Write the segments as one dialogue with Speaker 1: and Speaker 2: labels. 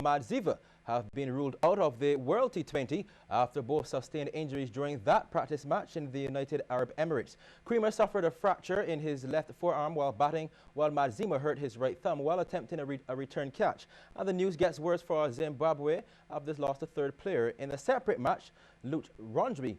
Speaker 1: Ziva have been ruled out of the World T20 after both sustained injuries during that practice match in the United Arab Emirates. Creamer suffered a fracture in his left forearm while batting, while Madzima hurt his right thumb while attempting a return catch. And the news gets worse for Zimbabwe, after this lost a third player. In a separate match, Lut Rondri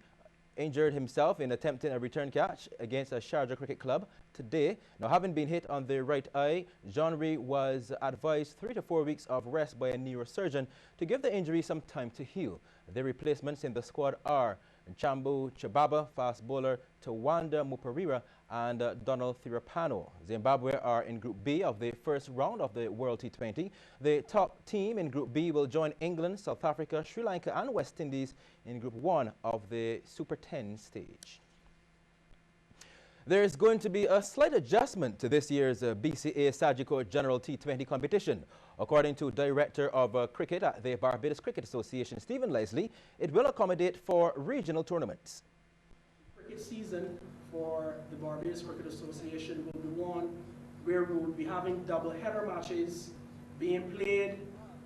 Speaker 1: injured himself in attempting a return catch against a Sharjah Cricket Club today. Now, having been hit on the right eye, Jean-Ry was advised 3 to 4 weeks of rest by a neurosurgeon to give the injury some time to heal. The replacements in the squad are Chambu Chababa, fast bowler, Tawanda Muparira, and Donald Thirapano. Zimbabwe are in Group B of the first round of the World T20. The top team in Group B will join England, South Africa, Sri Lanka and West Indies in Group 1 of the Super 10 stage. There is going to be a slight adjustment to this year's BCA Sagicor General T20 competition. According to Director of Cricket at the Barbados Cricket Association, Stephen Leslie, it will accommodate for regional tournaments.
Speaker 2: Cricket season for the Barbados Cricket Association will be one where we will be having double-header matches being played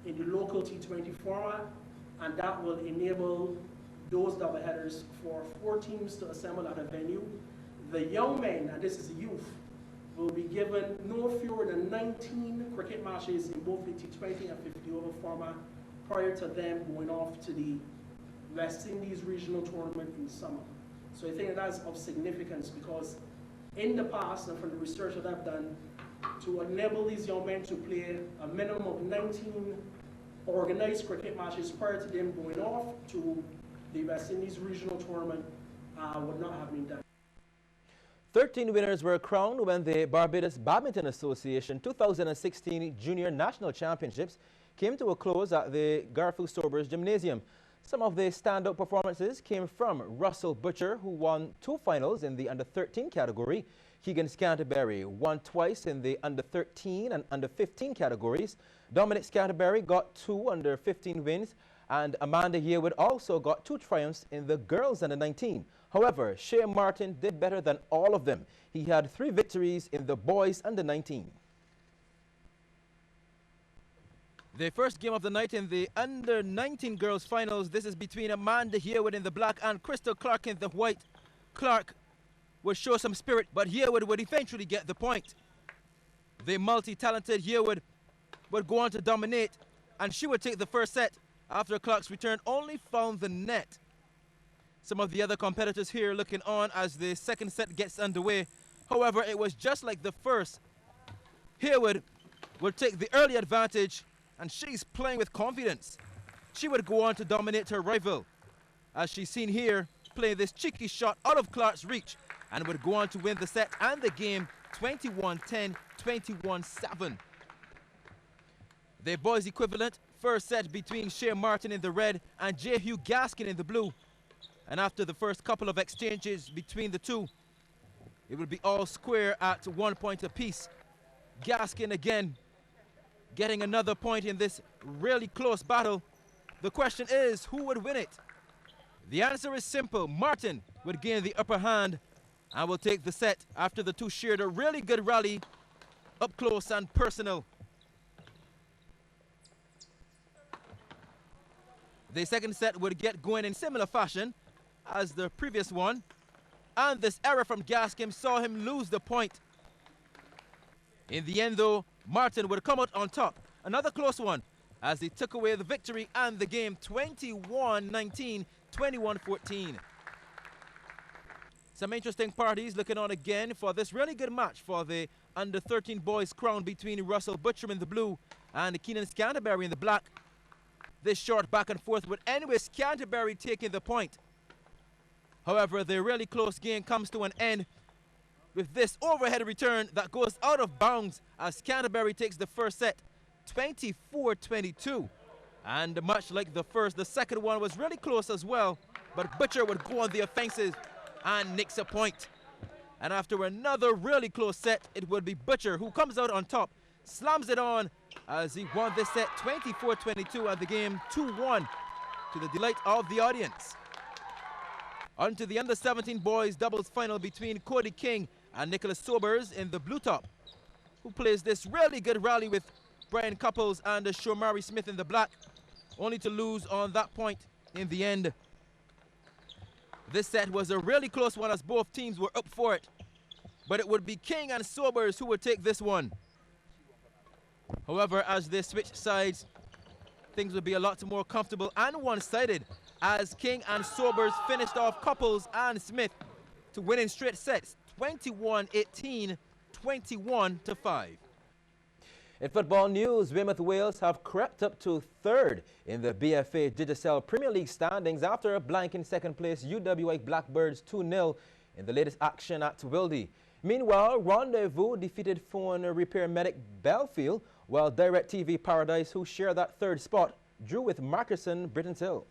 Speaker 2: in the local T20 format, and that will enable those double-headers for 4 teams to assemble at a venue. The young men, and this is the youth, will be given no fewer than 19 cricket matches in both the T20 and 50-over format prior to them going off to the West Indies regional tournament in summer. So I think that's of significance because in the past, and from the research that I've done, to enable these young men to play a minimum of 19 organized cricket matches prior to them going off to the West Indies regional tournament would not have been done.
Speaker 1: 13 winners were crowned when the Barbados Badminton Association 2016 Junior National Championships came to a close at the Garfield Sobers Gymnasium. Some of the standout performances came from Russell Butcher, who won 2 finals in the under-13 category. Keegan Scantlebury won twice in the under-13 and under-15 categories. Dominic Scantlebury got 2 under-15 wins, and Amanda Yearwood also got 2 triumphs in the girls under-19. However, Shea Martin did better than all of them. He had 3 victories in the boys under-19. The first game of the night in the under-19 girls finals, this is between Amanda Yearwood in the black and Crystal Clark in the white. Clark would show some spirit, but Yearwood would eventually get the point. The multi-talented Yearwood would go on to dominate, and she would take the first set after Clark's return only found the net. Some of the other competitors here looking on as the second set gets underway. However, it was just like the first. Yearwood will take the early advantage, and she's playing with confidence. She would go on to dominate her rival, as she's seen here play this cheeky shot out of Clark's reach, and would go on to win the set and the game 21-10, 21-7. The boys' equivalent first set between Shea Martin in the red and J. Hugh Gaskin in the blue. And after the first couple of exchanges between the two, it will be all square at 1 point apiece. Gaskin again getting another point in this really close battle. The question is, who would win it? The answer is simple. Martin would gain the upper hand and will take the set after the two shared a really good rally up close and personal. The second set would get going in similar fashion as the previous one, and this error from Gaskin saw him lose the point. In the end though, Martin would come out on top. Another close one as he took away the victory and the game 21-19, 21-14. Some interesting parties looking on again for this really good match for the under-13 boys crown between Russell Butcher in the blue and Keenan Scantlebury in the black. This short back and forth would end with Scantlebury taking the point. However, the really close game comes to an end with this overhead return that goes out of bounds as Scantlebury takes the first set 24-22. And much like the first, the second one was really close as well, but Butcher would go on the offensive and nicks a point. And after another really close set, it would be Butcher who comes out on top, slams it on as he won this set 24-22 and the game 2-1 to the delight of the audience. On to the under-17 boys doubles final between Cody King and Nicholas Sobers in the blue top, who plays this really good rally with Brian Couples and Shomari Smith in the black, only to lose on that point in the end. This set was a really close one as both teams were up for it, but it would be King and Sobers who would take this one. However, as they switched sides, things would be a lot more comfortable and one-sided as King and Sobers finished off Couples and Smith to win in straight sets, 21-18, 21-5.
Speaker 3: In football news, Weymouth Wales have crept up to third in the BFA Digicel Premier League standings after blanking second-place UWI Blackbirds 2-0 in the latest action at Wildy. Meanwhile, Rendezvous defeated phone repair medic Belfield, while DirecTV Paradise, who share that third spot, drew with Markerson Britons Hill.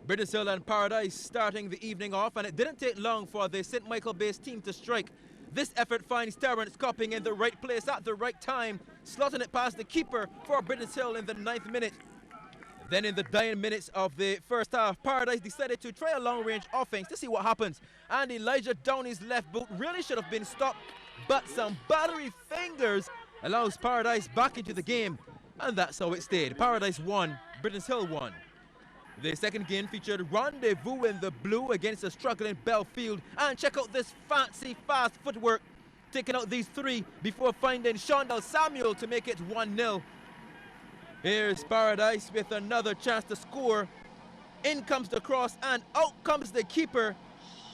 Speaker 1: Britons Hill and Paradise starting the evening off, and it didn't take long for the St. Michael-based team to strike. This effort finds Terrence Copping in the right place at the right time, slotting it past the keeper for Britons Hill in the 9th minute. Then in the dying minutes of the first half, Paradise decided to try a long-range offense to see what happens. And Elijah Downey's left boot really should have been stopped, but some battery fingers allows Paradise back into the game. And that's how it stayed. Paradise won, Britons Hill won. The second game featured Rendezvous in the blue against a struggling Belfield. And check out this fancy, fast footwork, taking out these three before finding Shondell Samuel to make it 1-0. Here's Paradise with another chance to score. In comes the cross and out comes the keeper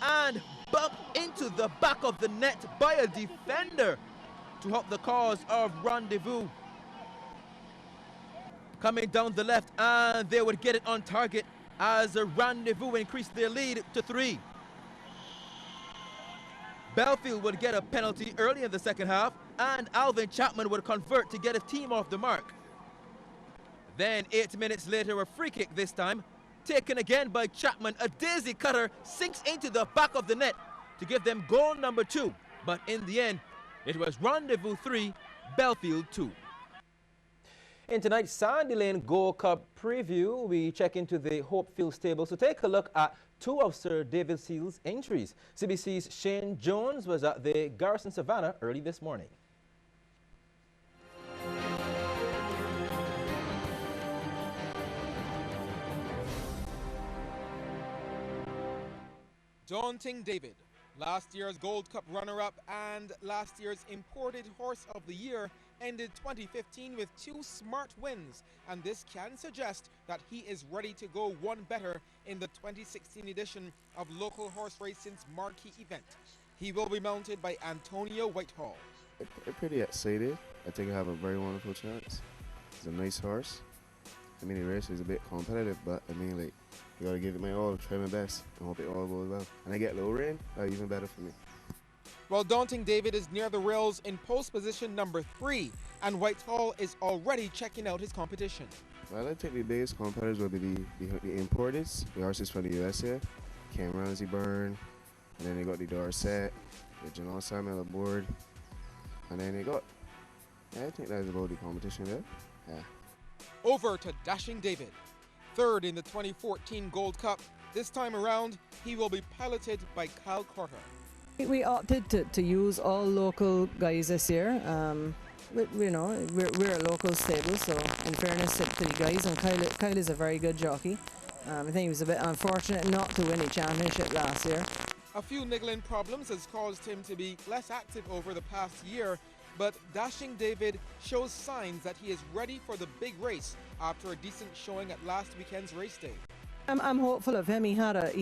Speaker 1: and bumped into the back of the net by a defender to help the cause of Rendezvous. Coming down the left, and they would get it on target as a Rendezvous increased their lead to 3. Belfield would get a penalty early in the second half, and Alvin Chapman would convert to get his team off the mark. Then 8 minutes later, a free kick this time, taken again by Chapman. A daisy cutter sinks into the back of the net to give them goal number 2. But in the end, it was Rendezvous 3, Belfield 2.
Speaker 3: In tonight's Sandy Lane Gold Cup preview, we check into the Hopefield stables to take a look at 2 of Sir David Seal's entries. CBC's Shane Jones was at the Garrison Savannah early this morning.
Speaker 4: Daunting David, last year's Gold Cup runner-up and last year's imported horse of the year, ended 2015 with 2 smart wins, and this can suggest that he is ready to go one better in the 2016 edition of local horse racing's marquee event. He will be mounted by Antonio Whitehall.
Speaker 5: I'm pretty excited. I think I have a very wonderful chance. He's a nice horse. I mean, the race is a bit competitive, but I mean, like, you gotta give it my all, try my best, and hope it all goes well. And I get low rain, that's even better for me.
Speaker 4: Well, Daunting David is near the rails in post position number 3, and Whitehall is already checking out his competition.
Speaker 5: Well, I think the biggest competitors will be the importers, the horses from the USA, Cam Ramsey Byrne, and then they got the Dorset, the Janelle Samuel aboard, and then they got, I think that's about the competition there. Yeah.
Speaker 4: Over to Dashing David, 3rd in the 2014 Gold Cup. This time around, he will be piloted by Kyle Carter.
Speaker 6: We opted to use all local guys this year. You know, we're a local stable, so in fairness to the guys, and Kyle is a very good jockey. I think he was a bit unfortunate not to win the championship last year.
Speaker 4: A few niggling problems has caused him to be less active over the past year, but Dashing David shows signs that he is ready for the big race after a decent showing at last weekend's race day.
Speaker 6: I'm hopeful of him. He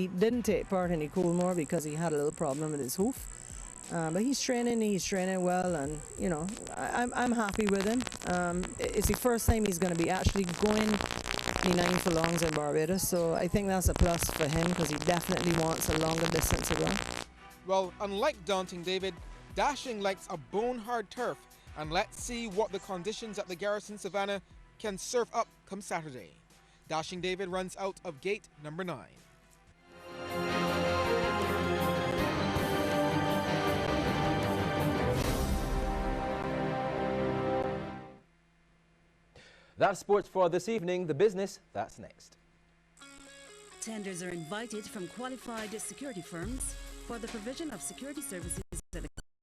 Speaker 6: didn't take part in the Coolmore because he had a little problem with his hoof. But he's training well, and you know, I'm happy with him. It's the first time he's going to be actually going the 9 furlongs in Barbados, so I think that's a plus for him because he definitely wants a longer distance to run.
Speaker 4: Well, unlike Daunting David, Dashing likes a bone-hard turf, and let's see what the conditions at the Garrison Savannah can serve up come Saturday. Dashing David runs out of gate number 9.
Speaker 3: That's sports for this evening. The business, that's next.
Speaker 7: Tenders are invited from qualified security firms for the provision of security services at a